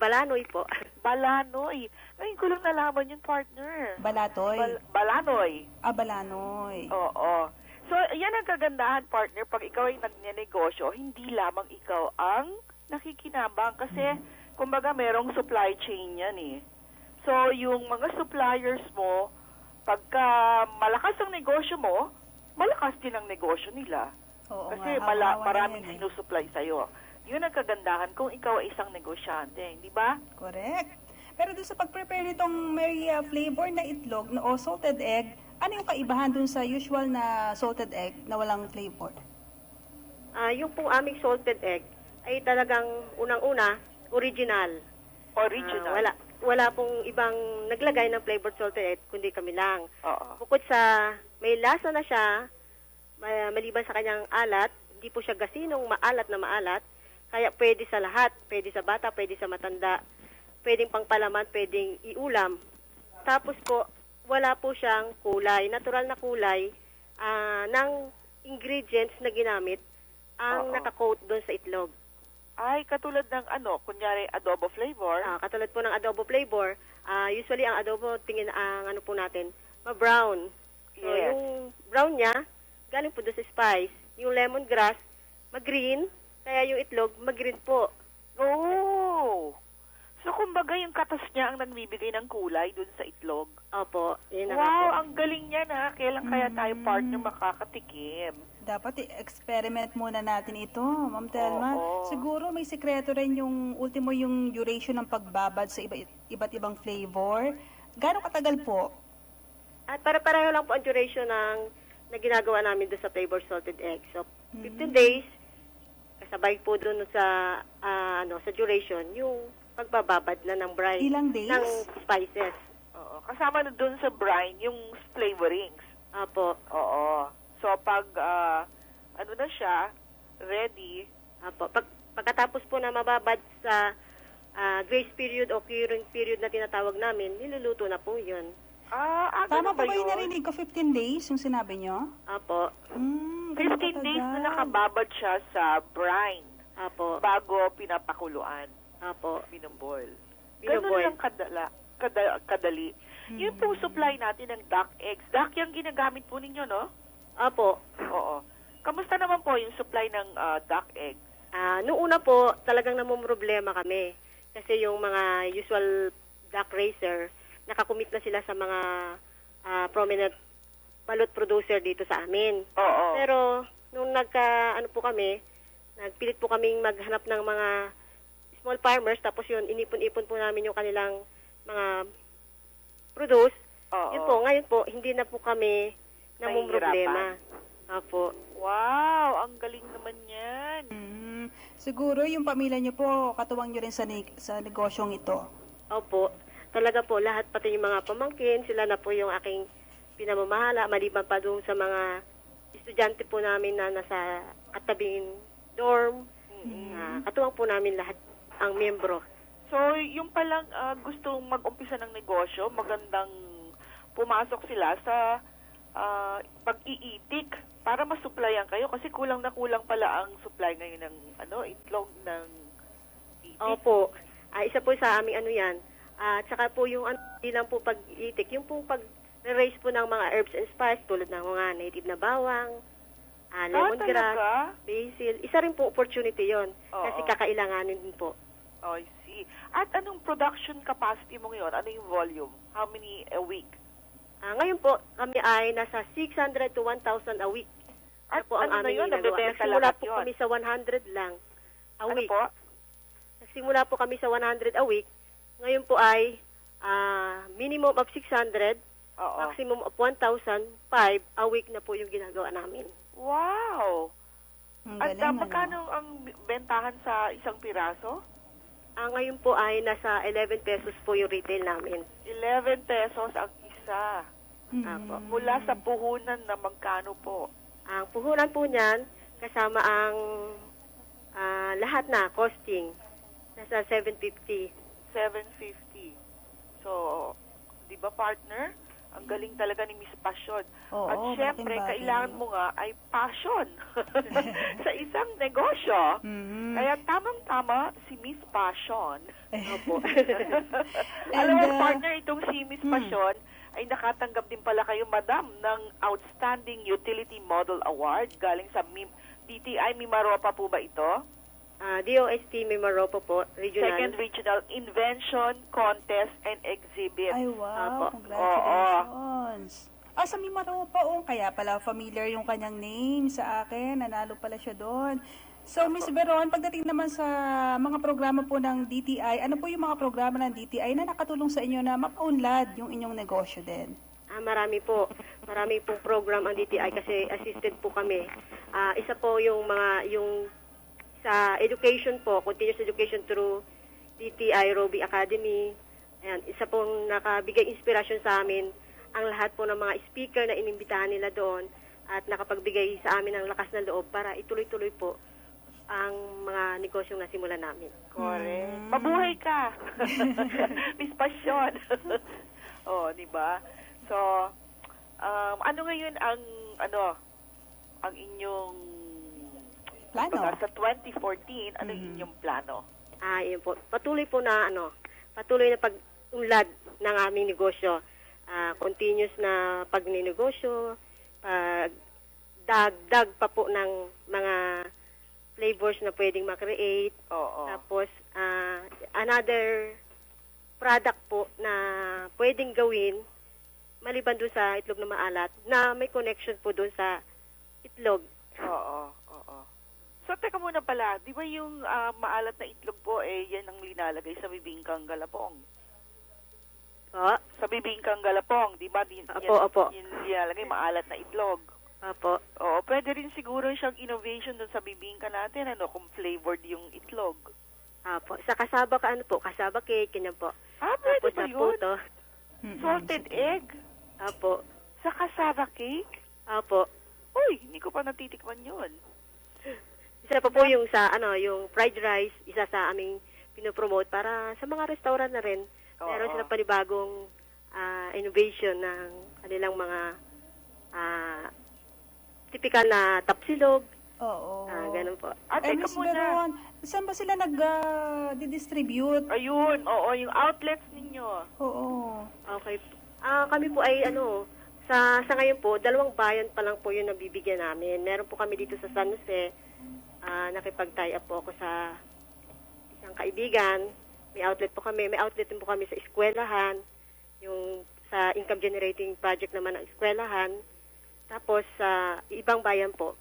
Balanoy po. Balanoy. Ngayon ko lang nalaman yung partner. Balatoy. Balanoy. Balanoy. Oo. So, yan ang kagandahan, partner. Pag ikaw ay nagnenegosyo, hindi lamang ikaw ang nakikinabang. Kasi, kumbaga, merong supply chain yan eh. So, yung mga suppliers mo, pagka malakas ang negosyo mo, malakas din ang negosyo nila. Oo, kasi maraming sinusupply sa'yo. Yun ang kagandahan kung ikaw ay isang negosyante, di ba? Correct. Pero doon sa pag-prepare nitong may flavor na itlog o salted egg, ano yung kaibahan doon sa usual na salted egg na walang flavor? Yung pong aming salted egg ay talagang unang-una, original. Original? Wala pong ibang naglagay ng flavored salted egg, kundi kami lang. Oo. Bukod sa may lasa na siya, maliban sa kanyang alat, hindi po siya gasinong maalat na maalat. Kaya pwede sa lahat, pwede sa bata, pwede sa matanda, pwedeng pangpalaman, pwedeng iulam. Tapos po, wala po siyang kulay, natural na kulay ng ingredients na ginamit ang nakakoat doon sa itlog. Ay, katulad ng kunyari adobo flavor. Katulad po ng adobo flavor, usually ang adobo tingin ang ano po natin, ma-brown. So, Yes. yung brown niya, galing po doon sa spice. Yung lemongrass, mag-green, kaya yung itlog, mag-green po. Oh! So, kumbaga yung katas niya ang nagbibigay ng kulay dun sa itlog. Opo, yun na nga Wow, po. ang galing niya na. Kailan kaya tayo partner makakatikim? Dapat i-experiment muna natin ito, Ma'am Telma. Oo. Siguro may sekreto rin yung ultimo yung duration ng pagbabad sa iba't ibang flavor. Gaano katagal po? At para-pareho lang po ang duration na ginagawa namin doon sa flavor salted egg. So, 15 days, kasabay po doon sa sa duration, yung pagbababad na ng brine. Ilang days? Ng spices. Oo. Kasama na dun sa brine, yung flavorings. Apo. Oo. So, pag na siya, ready. Apo. Pagkatapos po na mababad sa grace period o curing period na tinatawag namin, niluluto na po yun. Tama po ba yung narinig ko 15 days yung sinabi nyo? Apo. 15 days na nakababad siya sa brine. Apo. Bago pinapakuluan. Apo. Binuboil. Binuboil. Ganun lang kadali. Yun po supply natin ng duck eggs. Duck yung ginagamit po ninyo, no? Apo. Oo. Kamusta naman po yung supply ng duck eggs? Noong una po, talagang namumroblema kami. Kasi yung mga usual duck raiser, nakakumit na sila sa mga prominent balot producer dito sa amin. Oo. Pero nung nagpilit po kaming maghanap ng mga small farmers, tapos yun, inipon-ipon po namin yung kanilang mga produce. Oo. Yun po, ngayon po, hindi na po kami namumroblema. Apo. Wow, ang galing naman yan. Siguro yung pamilya nyo po, katuwang nyo rin sa negosyong ito. Opo. Talaga po, lahat pati yung mga pamangkin, sila na po yung aking pinamamahala, maliban pa doon sa mga estudyante po namin na nasa katabing dorm. Katuwang po namin lahat ang membro. So, yung palang gustong mag-umpisa ng negosyo, magandang pumasok sila sa pag-iitik para masuplayan kayo kasi kulang na kulang pala ang supply ngayon ng itlog ng itik. Opo. Isa po sa aming yan. Tsaka po yung hindi lang po pag-itik, yung po pag-raise po ng mga herbs and spice tulad ng mga native na bawang, lemongrass, basil. Isa rin po opportunity yon kasi kakailanganin din po. Oh, I see. At anong production capacity mo ngayon? Ano yung volume? How many a week? Ngayon po, kami ay nasa 600 to 1,000 a week. At po ang ano na aming yun? ginagawa. Nabibenta Nagsimula lahat po yun? kami sa 100 lang a Ano week. po? Nagsimula po kami sa 100 a week. Ngayon po ay minimum of 600, maximum of 1,005 a week na po yung ginagawa namin. Wow! At galing, magkano ang bentahan sa isang piraso? Ngayon po ay nasa 11 pesos po yung retail namin. 11 pesos ang isa. Apo. Mula sa puhunan na magkano po? Ang puhunan po niyan, kasama ang lahat na costing, nasa 750. 750. So, di ba partner? Ang galing talaga ni Miss Passion. Oo, At syempre, malaking bagay. kailangan mo nga ay passion sa isang negosyo. Kaya tamang-tama si Miss Passion. Opo. Alam mo, partner, itong si Miss Passion ay nakatanggap din pala kayo, madam, ng Outstanding Utility Model Award galing sa DTI Mimaropa po ba ito? DOST Mimaropa po, regional. Second Regional Invention, Contest, and Exhibit. Ay, wow. Apo. Congratulations. Sa Mimaropa, kaya pala familiar yung kanyang name sa akin. Nanalo pala siya doon. So, Miss Veron, pagdating naman sa mga programa po ng DTI, ano po yung mga programa ng DTI na nakatulong sa inyo na mapaunlad yung inyong negosyo din? Marami po. Marami pong program ang DTI kasi assisted po kami. Isa po yung sa education po, continuous education through DTI Roby Academy. Ayan, isa pong nakabigay inspirasyon sa amin ang lahat po ng mga speaker na inimbitahan nila doon at nakapagbigay sa amin ng lakas ng loob para ituloy-tuloy po ang mga negosyong nasimulan namin. Correct. Mabuhay ka. Miss Passion. Oh, di ba? So, ano ngayon ang inyong Plano? Sa 2014, ano yung inyong plano? Yun po. Patuloy na pag-unlad ng aming negosyo. Continuous na pagninegosyo, dagdag pa po ng mga flavors na pwedeng ma-create. Oo. Tapos, another product po na pwedeng gawin maliban doon sa itlog na maalat na may connection po doon sa itlog. Oo. So, teka muna pala, di ba yung maalat na itlog po, yan ang linalagay sa bibingkang galapong? Sa bibingkang galapong, di ba? Opo. Yung linalagay, maalat na itlog. Opo. Oo, pwede rin siguro siyang innovation doon sa bibingka natin, kung flavored yung itlog. Opo. Sa kasaba kasaba cake, ganyan po. Pwede Tapos ba sa yun? puto. Salted egg? Opo. Sa cassava cake? Opo. Uy, hindi ko pa natitikman yun. Isa pa po yung yung fried rice, isa sa aming pinopromote para sa mga restaurant na rin. Meron silang panibagong innovation ng kanilang mga typical na tapsilog. Oo. Ganun po. Miss Veron, saan ba sila nag-distribute? Ayun, yung outlets ninyo. Oo. Okay. Kami po ay sa ngayon po, 2 bayan pa lang po yung nabibigyan namin. Meron po kami dito sa San Jose. Nakipag-tie up po ako sa isang kaibigan. May outlet po kami. May outlet din po kami sa eskwelahan. Yung sa income generating project naman ng eskwelahan. Tapos sa ibang bayan po.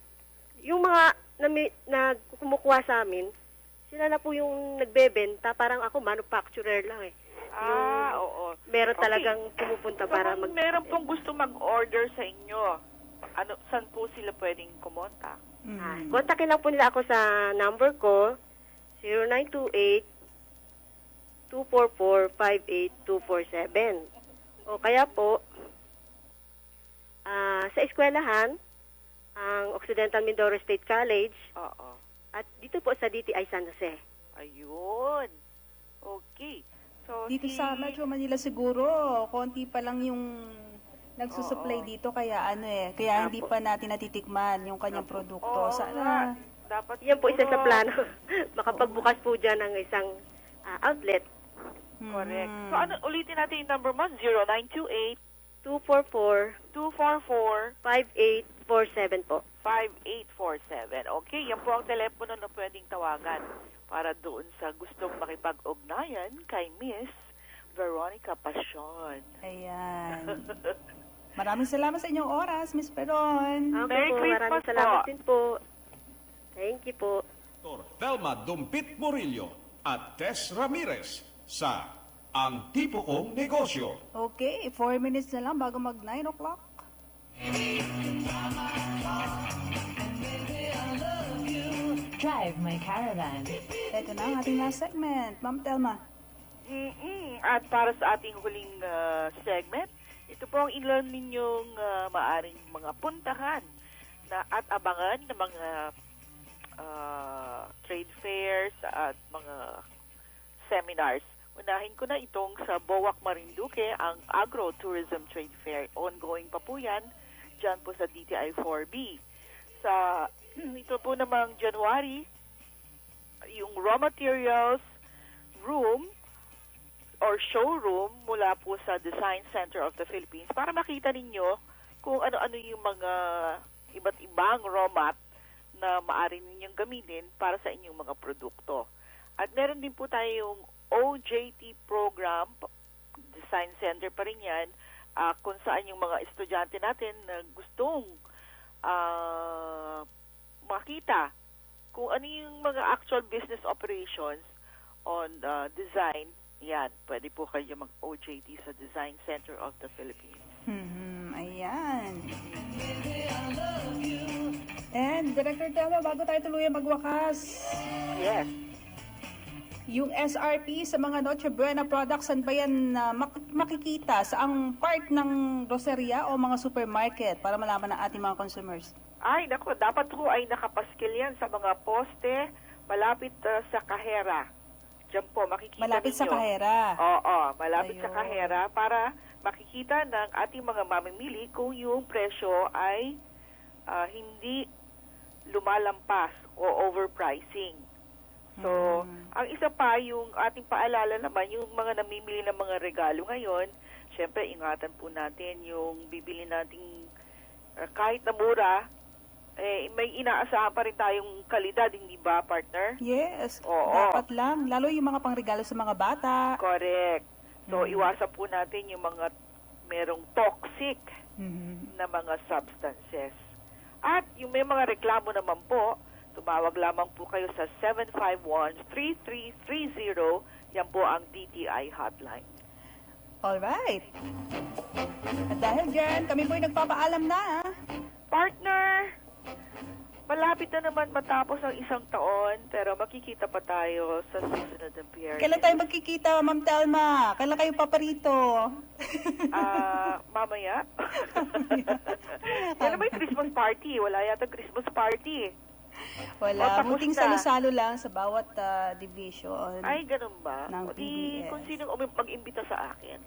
Yung mga na kumukuha sa amin, sila na po yung nagbebenta. Parang ako, manufacturer lang eh. Oo. Meron talagang pumupunta para meron pong gusto mag-order sa inyo. Saan po sila pwedeng kumontak? Kontakin lang po nila ako sa number ko, 0928-244-58247. O kaya po, sa eskwelahan, ang Occidental Mindoro State College. Oo. At dito po sa DTI San Jose. Ayun. Okay. So, Dito sa Metro Manila siguro, konti pa lang yung nagsusupply dito kaya kaya hindi pa natin natitikman yung kanyang produkto. Sana dapat yan po isa sa plano. Makapagbukas po dyan ng isang outlet. Correct. So ulitin natin yung number mo, 0928-244-5847 po. 5847. Okay, yan po ang telepono na pwedeng tawagan para doon sa gustong makipag-ugnayan kay Miss Veronica Passion. Ayan. Maraming salamat sa inyong oras, Miss Peron. Okay po, maraming salamat din po. Thank you po. Thelma Dumpit Murillo at Tess Ramirez sa Ang Tipo Kong Negosyo. Okay, 4 minutes na lang bago mag 9 o'clock. Drive my caravan. Ito na ang ating last segment. Ma'am Thelma. At para sa ating huling segment, ito po ang ilan ninyong maaring mga puntahan at abangan ng mga trade fairs at mga seminars. Unahin ko na itong sa Boac, Marinduque, ang Agro-Tourism Trade Fair. Ongoing pa po yan, dyan po sa DTI 4B. Ito po namang January, yung raw materials room or showroom mula po sa Design Center of the Philippines para makita ninyo kung ano-ano yung mga iba't ibang raw mat na maaari ninyong gamitin para sa inyong mga produkto. At meron din po tayong OJT program, Design Center pa rin yan, kung saan yung mga estudyante natin na gustong makita kung ano yung mga actual business operations on design. Yan, pwede po kayo mag-OJT sa Design Center of the Philippines. Ayan. And Director Thelma, bago tayo tuluyan magwakas. Yes. yung SRP sa mga Noche Buena products, saan ba yan makikita? Sa ang part ng groceria o mga supermarket para malaman ng ating mga consumers? Ay, nako, dapat ho ay nakapaskil yan sa mga poste malapit sa kahera. Diyan po, makikita Malapit ninyo. sa kahera. Oo, malapit sa Ayun. kahera para makikita ng ating mga mamimili kung yung presyo ay hindi lumalampas o overpricing. So, ang isa pa, yung ating paalala naman, yung mga namimili ng mga regalo ngayon, syempre, ingatan po natin yung bibili nating kahit na mura, may inaasahan pa rin tayong kalidad, hindi ba, partner? Yes, Oo. dapat lang. Lalo yung mga pangregalo sa mga bata. Correct. So, iwasan po natin yung mga merong toxic na mga substances. At yung may mga reklamo naman po, tumawag lamang po kayo sa 751-3330. Yan po ang DTI hotline. Alright. At dahil dyan, kami po'y nagpapaalam na. Partner, malapit na naman matapos ang isang taon, pero makikita pa tayo sa susunod ng Biyernes. Kailan tayo magkikita, Ma'am Telma? Kailan kayo paparito? Mamaya. Kailan ba yung Christmas party? Wala yata Christmas party. Wala. tapos Munting na. salo-salo lang sa bawat division. Ay, ganun ba? Ng O di, PBS. kung sino mag-imbita sa akin.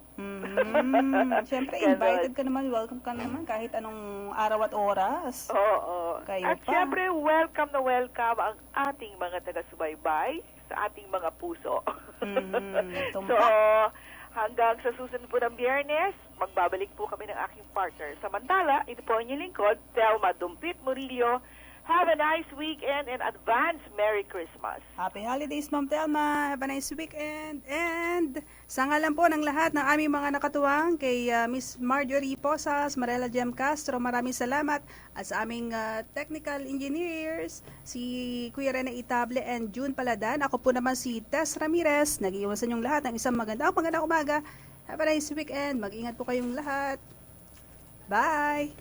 Siyempre, Ganon. invited ka naman. Welcome ka naman kahit anong araw at oras. Oo. Kayo At pa. syempre, welcome na welcome ang ating mga taga-subaybay sa ating mga puso. So, hanggang sa susunod po ng Biyernes, magbabalik po kami ng aking partner. Samantala, ito po ang inyong lingkod, Telma Dumpit Murillo. Have a nice weekend and advance Merry Christmas. Happy holidays, Ma'am Telma. Have a nice weekend. And sa ngalan po ng lahat ng aming mga nakatuwang kay Miss Marjorie Posas, Marela Jem Castro, maraming salamat. At sa aming technical engineers, si Kuya Rene Itable and June Paladan. Ako po naman si Tess Ramirez. Nag-iwasan yung lahat ng isang magandang umaga. Have a nice weekend. Mag-ingat po kayong lahat. Bye!